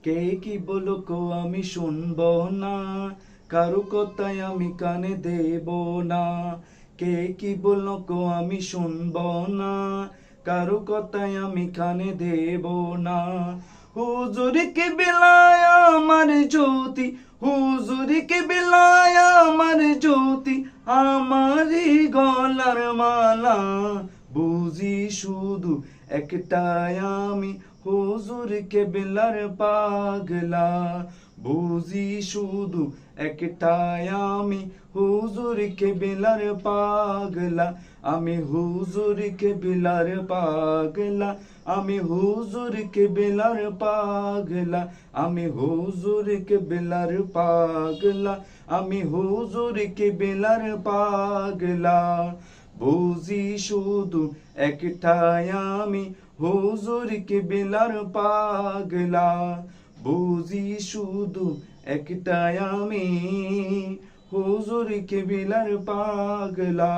কে কি বলুক আমি শুনবো না, কারো কথায় আমি কানে দেব না। কে কি বলুক আমি শুনবো না, কারো কথায় আমি কানে দেব না। হুজুর কে বিলায় আমার জ্যোতি, হুজুর কে বিলায় আমার জ্যোতি, আমারি গলার মালা। বুঝি শুধু একটাই আমি, হুজুর কেবলার পাগলা। বুঝি শুধু একটাই আমি, হুজুর কেবলার পাগলা। আমি হুজুর কেবলার পাগলা, আমি হুজুর কেবলার পাগলা, আমি হুজুর কেবলার পাগলা, আমি হুজুর কেবলার পাগলা। বুঝি শুধু একটাই আমি, হুজুর কেবলার পাগলা। বুঝি শুধু একটাই আমি, হুজুর কেবলার পাগলা।